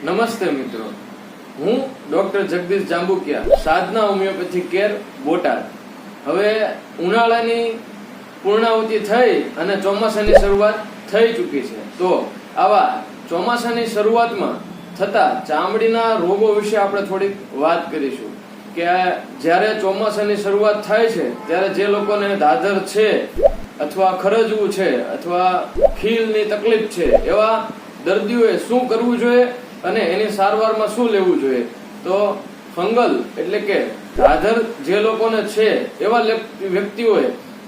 નમસ્તે મિત્રો, હું ડોક્ટર જગદીશ જાંબુકિયા, સાધના હોમિયોપેથી કેર, બોટાદ. હવે ઉનાળાની પૂર્ણાહુતિ થઈ અને ચોમાસાની શરૂઆત થઈ ચૂકી છે. તો આવા ચોમાસાની શરૂઆતમાં થતા ચામડીના રોગો વિશે આપણે થોડીક વાત કરીશું. કે જ્યારે ચોમાસાની શરૂઆત થાય છે ત્યારે જે લોકોને દાદર છે અથવા ખરજવું છે અથવા ખીલની તકલીફ છે એવા દર્દીઓએ શું કરવું જોઈએ અને એની સારવારમાં શું લેવું જોઈએ. તો ફંગલ એટલે કે દાદર જે લોકોને છે એવા વ્યક્તિઓએ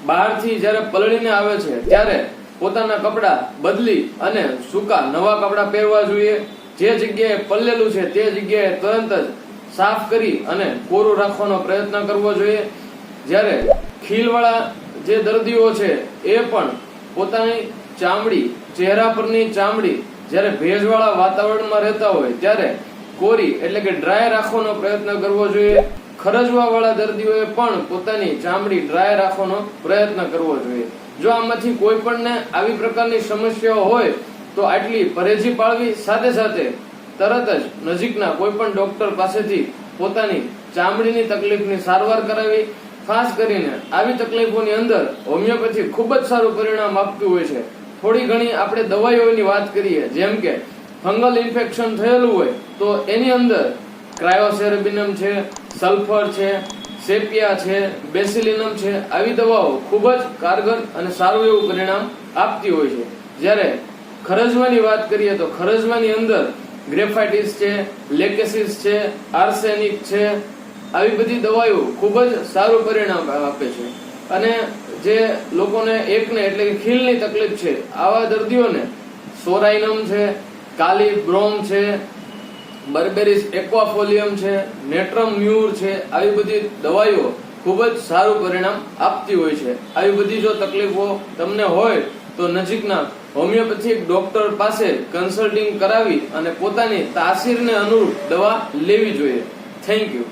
બહારથી જ્યારે પલળીને આવે છે ત્યારે પોતાના કપડા બદલી અને સૂકા નવા કપડા પહેરવા જોઈએ. જે જગ્યાએ પલળેલું છે તે જગ્યાએ તરત જ સાફ કરી અને કોરું રાખવાનો પ્રયત્ન કરવો જોઈએ. જ્યારે ખીલવાળા જે દર્દીઓ છે એ પણ પોતાની ચામડી, ચહેરા પરની ચામડી જ્યારે ભેજવાળા વાતાવરણમાં રહેતા હોય ત્યારે કોરી એટલે કે ડ્રાય રાખવાનો પ્રયત્ન કરવો જોઈએ. ખરજવા વાળા દર્દીઓએ પણ પોતાની ચામડી ડ્રાય રાખવાનો પ્રયત્ન કરવો જોઈએ. જો આમાંથી કોઈ પણને આવી પ્રકારની સમસ્યાઓ હોય તો આટલી પરેજી પાળવી, સાથે સાથે તરત જ નજીકના કોઈ પણ ડોક્ટર પાસેથી પોતાની ચામડીની તકલીફની સારવાર કરાવી. ખાસ કરીને આવી તકલીફોની અંદર હોમિયોપેથી ખૂબ જ સારું પરિણામ આપતું હોય છે. થોડી ઘણી આપણે દવાઈઓની વાત કરીએ, જેમ કે ફંગલ ઇન્ફેક્શન થયેલું હોય તો એની અંદર ક્રાયોસેરેબિનમ છે, સલ્ફર છે, સેપિયા છે, બેસિલિનમ છે, આવી દવાઓ ખૂબ જ કારગર અને સારું એવું પરિણામ આપતી હોય છે. જ્યારે ખરજવાની વાત કરીએ તો ખરજવાની અંદર ગ્રેફાઇટિસ છે, લેકેસિસ છે, આર્સેનિક છે, આવી બધી દવાઓ ખૂબ જ સારું પરિણામ આપે છે. અને જે લોકોને એકને એટલે કે ખીલની તકલીફ છે આવા દર્દીઓને સોરાઇનમ છે, કાલી બ્રોમ છે, બર્બેરિસ એક્વાફોલિયમ છે, નેટ્રમ મ્યુર છે, આવી બધી દવાઈઓ ખૂબ જ સારું પરિણામ આપતી હોય છે. આવી બધી જો તકલીફો તમને હોય તો નજીકના હોમિયોપેથિક ડોક્ટર પાસે કન્સલ્ટિંગ કરાવી અને પોતાની તાસીરને અનુરૂપ દવા લેવી જોઈએ. Thank you.